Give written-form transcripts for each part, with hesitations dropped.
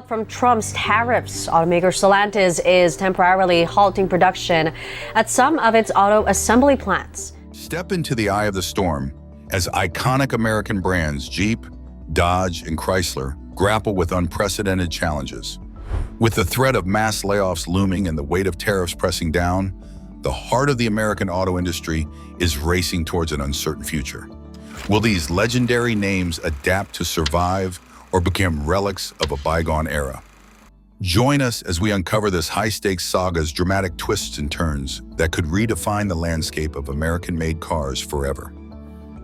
fallout from Trump's tariffs. Automaker Stellantis is temporarily halting production at some of its auto assembly plants. Step into the eye of the storm as iconic American brands Jeep, Dodge, and Chrysler grapple with unprecedented challenges. With the threat of mass layoffs looming and the weight of tariffs pressing down, the heart of the American auto industry is racing towards an uncertain future. Will these legendary names adapt to survive or become relics of a bygone era? Join us as we uncover this high-stakes saga's dramatic twists and turns that could redefine the landscape of American-made cars forever.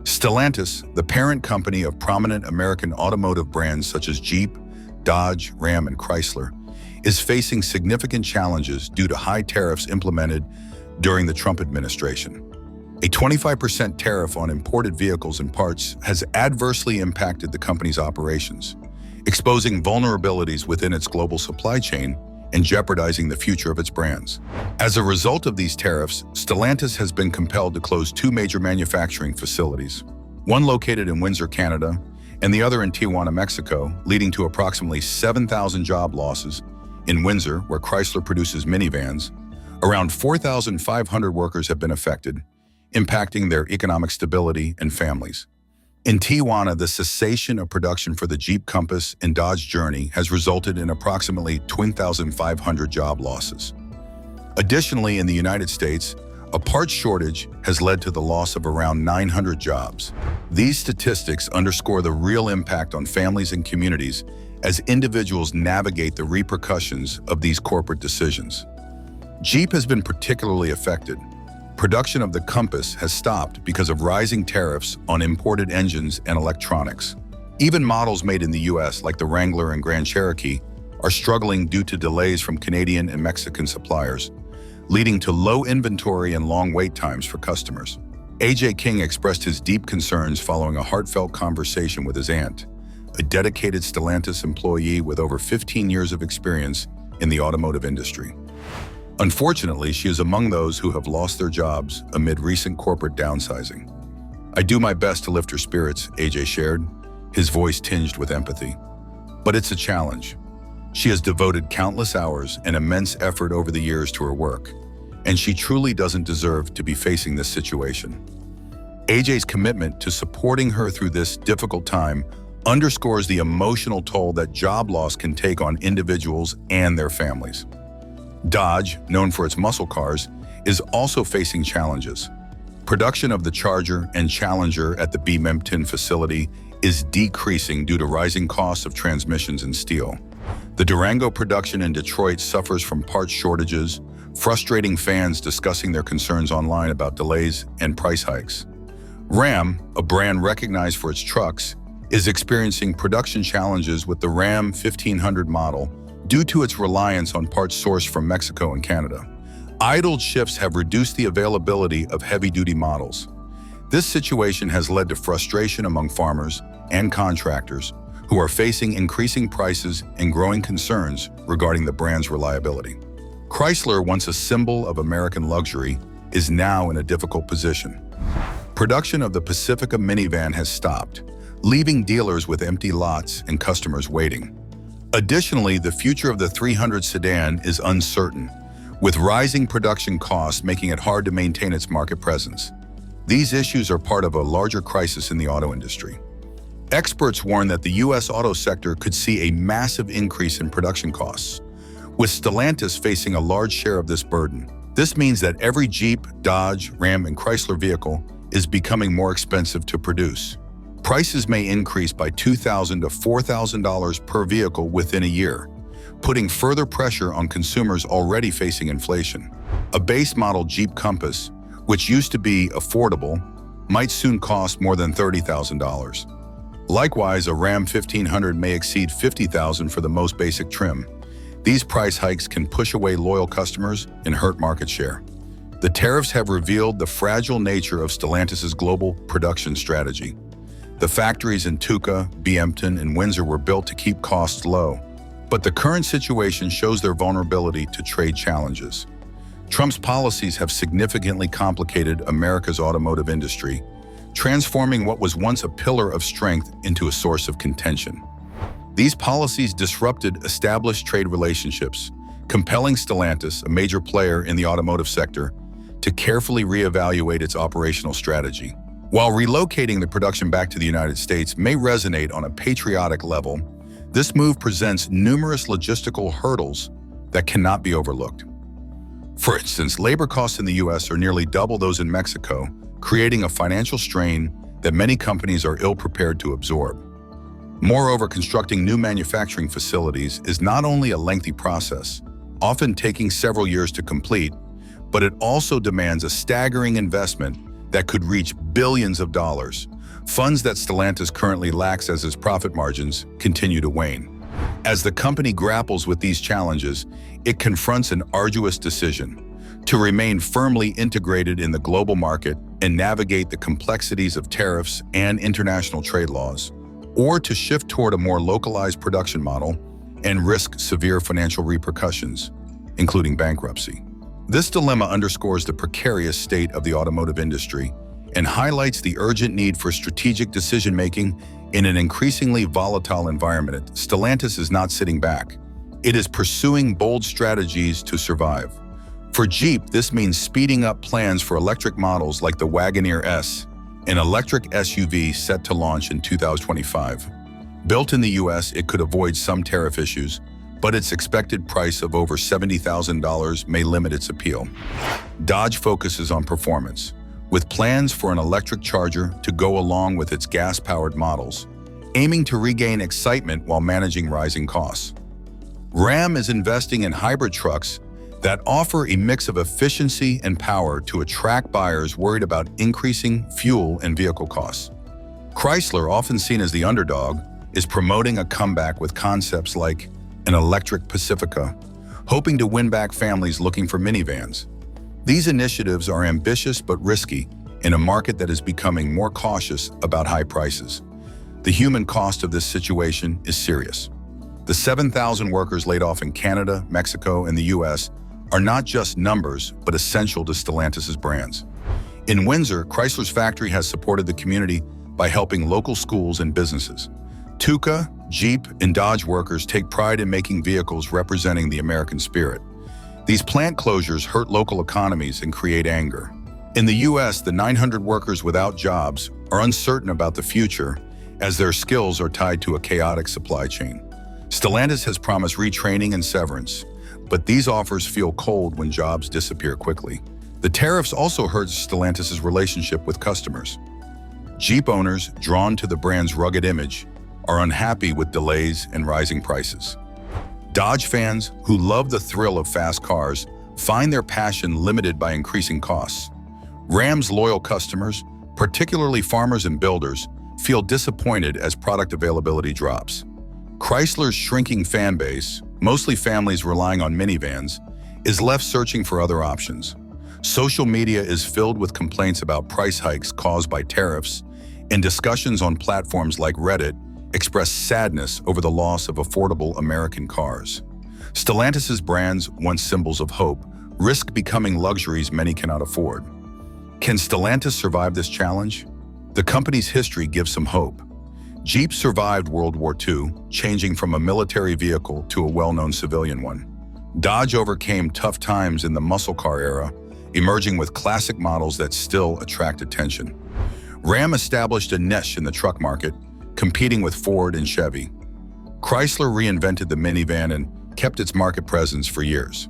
Stellantis, the parent company of prominent American automotive brands such as Jeep, Dodge, Ram, and Chrysler, is facing significant challenges due to high tariffs implemented during the Trump administration. A 25% tariff on imported vehicles and parts has adversely impacted the company's operations, exposing vulnerabilities within its global supply chain and jeopardizing the future of its brands. As a result of these tariffs, Stellantis has been compelled to close two major manufacturing facilities, one located in Windsor, Canada, and the other in Tijuana, Mexico, leading to approximately 7,000 job losses. In Windsor, where Chrysler produces minivans, around 4,500 workers have been affected, impacting their economic stability and families. In Tijuana, the cessation of production for the Jeep Compass and Dodge Journey has resulted in approximately 2,500 job losses. Additionally, in the United States, a parts shortage has led to the loss of around 900 jobs. These statistics underscore the real impact on families and communities as individuals navigate the repercussions of these corporate decisions. Jeep has been particularly affected. Production of the Compass has stopped because of rising tariffs on imported engines and electronics. Even models made in the US, like the Wrangler and Grand Cherokee, are struggling due to delays from Canadian and Mexican suppliers, leading to low inventory and long wait times for customers. AJ King expressed his deep concerns following a heartfelt conversation with his aunt, a dedicated Stellantis employee with over 15 years of experience in the automotive industry. Unfortunately, she is among those who have lost their jobs amid recent corporate downsizing. "I do my best to lift her spirits," AJ shared, his voice tinged with empathy. "But it's a challenge. She has devoted countless hours and immense effort over the years to her work, and she truly doesn't deserve to be facing this situation." AJ's commitment to supporting her through this difficult time underscores the emotional toll that job loss can take on individuals and their families. Dodge, known for its muscle cars, is also facing challenges. Production of the Charger and Challenger at the Binghamton facility is decreasing due to rising costs of transmissions and steel. The Durango production in Detroit suffers from parts shortages, frustrating fans discussing their concerns online about delays and price hikes. Ram, a brand recognized for its trucks, is experiencing production challenges with the Ram 1500 model due to its reliance on parts sourced from Mexico and Canada. Idled shifts have reduced the availability of heavy-duty models. This situation has led to frustration among farmers and contractors who are facing increasing prices and growing concerns regarding the brand's reliability. Chrysler, once a symbol of American luxury, is now in a difficult position. Production of the Pacifica minivan has stopped, leaving dealers with empty lots and customers waiting. Additionally, the future of the 300 sedan is uncertain, with rising production costs making it hard to maintain its market presence. These issues are part of a larger crisis in the auto industry. Experts warn that the U.S. auto sector could see a massive increase in production costs, with Stellantis facing a large share of this burden. This means that every Jeep, Dodge, Ram, and Chrysler vehicle is becoming more expensive to produce. Prices may increase by $2,000 to $4,000 per vehicle within a year, putting further pressure on consumers already facing inflation. A base model Jeep Compass, which used to be affordable, might soon cost more than $30,000. Likewise, a Ram 1500 may exceed $50,000 for the most basic trim. These price hikes can push away loyal customers and hurt market share. The tariffs have revealed the fragile nature of Stellantis' global production strategy. The factories in Toluca, Binghamton, and Windsor were built to keep costs low, but the current situation shows their vulnerability to trade challenges. Trump's policies have significantly complicated America's automotive industry, transforming what was once a pillar of strength into a source of contention. These policies disrupted established trade relationships, compelling Stellantis, a major player in the automotive sector, to carefully reevaluate its operational strategy. While relocating the production back to the United States may resonate on a patriotic level, this move presents numerous logistical hurdles that cannot be overlooked. For instance, labor costs in the U.S. are nearly double those in Mexico, creating a financial strain that many companies are ill-prepared to absorb. Moreover, constructing new manufacturing facilities is not only a lengthy process, often taking several years to complete, but it also demands a staggering investment that could reach billions of dollars, funds that Stellantis currently lacks as its profit margins continue to wane. As the company grapples with these challenges, it confronts an arduous decision: to remain firmly integrated in the global market and navigate the complexities of tariffs and international trade laws, or to shift toward a more localized production model and risk severe financial repercussions, including bankruptcy. This dilemma underscores the precarious state of the automotive industry and highlights the urgent need for strategic decision-making in an increasingly volatile environment. Stellantis is not sitting back. It is pursuing bold strategies to survive. For Jeep, this means speeding up plans for electric models like the Wagoneer S, an electric SUV set to launch in 2025. Built in the US, it could avoid some tariff issues, but its expected price of over $70,000 may limit its appeal. Dodge focuses on performance, with plans for an electric charger to go along with its gas-powered models, aiming to regain excitement while managing rising costs. Ram is investing in hybrid trucks that offer a mix of efficiency and power to attract buyers worried about increasing fuel and vehicle costs. Chrysler, often seen as the underdog, is promoting a comeback with concepts like an electric Pacifica, hoping to win back families looking for minivans. These initiatives are ambitious but risky in a market that is becoming more cautious about high prices. The human cost of this situation is serious. The 7,000 workers laid off in Canada, Mexico, and the US are not just numbers, but essential to Stellantis' brands. In Windsor, Chrysler's factory has supported the community by helping local schools and businesses. Toluca, Jeep, and Dodge workers take pride in making vehicles representing the American spirit. These plant closures hurt local economies and create anger. In the US, the 900 workers without jobs are uncertain about the future as their skills are tied to a chaotic supply chain. Stellantis has promised retraining and severance, but these offers feel cold when jobs disappear quickly. The tariffs also hurt Stellantis' relationship with customers. Jeep owners, drawn to the brand's rugged image, are unhappy with delays and rising prices. Dodge fans, who love the thrill of fast cars, find their passion limited by increasing costs. Ram's loyal customers, particularly farmers and builders, feel disappointed as product availability drops. Chrysler's shrinking fan base, mostly families relying on minivans, is left searching for other options. Social media is filled with complaints about price hikes caused by tariffs, and discussions on platforms like Reddit express sadness over the loss of affordable American cars. Stellantis' brands, once symbols of hope, risk becoming luxuries many cannot afford. Can Stellantis survive this challenge? The company's history gives some hope. Jeep survived World War II, changing from a military vehicle to a well-known civilian one. Dodge overcame tough times in the muscle car era, emerging with classic models that still attract attention. Ram established a niche in the truck market, competing with Ford and Chevy. Chrysler reinvented the minivan and kept its market presence for years.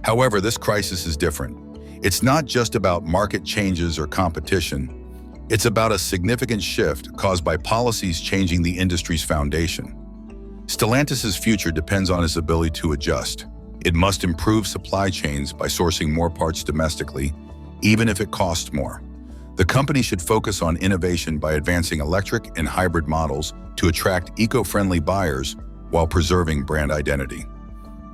However, this crisis is different. It's not just about market changes or competition. It's about a significant shift caused by policies changing the industry's foundation. Stellantis' future depends on its ability to adjust. It must improve supply chains by sourcing more parts domestically, even if it costs more. The company should focus on innovation by advancing electric and hybrid models to attract eco-friendly buyers while preserving brand identity.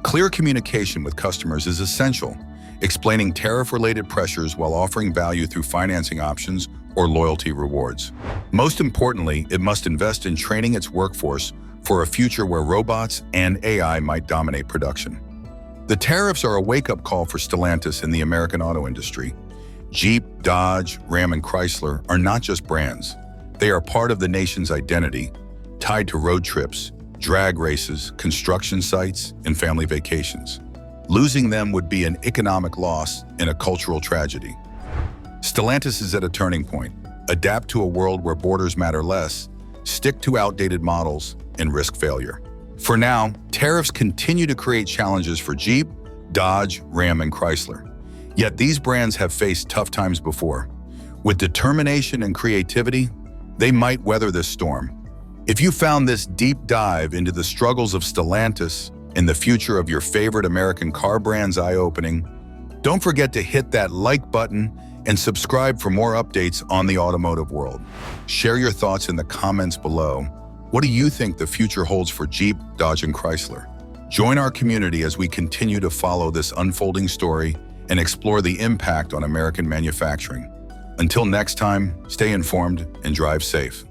Clear communication with customers is essential, explaining tariff-related pressures while offering value through financing options or loyalty rewards. Most importantly, it must invest in training its workforce for a future where robots and AI might dominate production. The tariffs are a wake-up call for Stellantis in the American auto industry. Jeep, Dodge, Ram, and Chrysler are not just brands. They are part of the nation's identity, tied to road trips, drag races, construction sites, and family vacations. Losing them would be an economic loss and a cultural tragedy. Stellantis is at a turning point. Adapt to a world where borders matter less, stick to outdated models, and risk failure. For now, tariffs continue to create challenges for Jeep, Dodge, Ram, and Chrysler. Yet these brands have faced tough times before. With determination and creativity, they might weather this storm. If you found this deep dive into the struggles of Stellantis and the future of your favorite American car brands eye-opening, don't forget to hit that like button and subscribe for more updates on the automotive world. Share your thoughts in the comments below. What do you think the future holds for Jeep, Dodge, and Chrysler? Join our community as we continue to follow this unfolding story and explore the impact on American manufacturing. Until next time, stay informed and drive safe.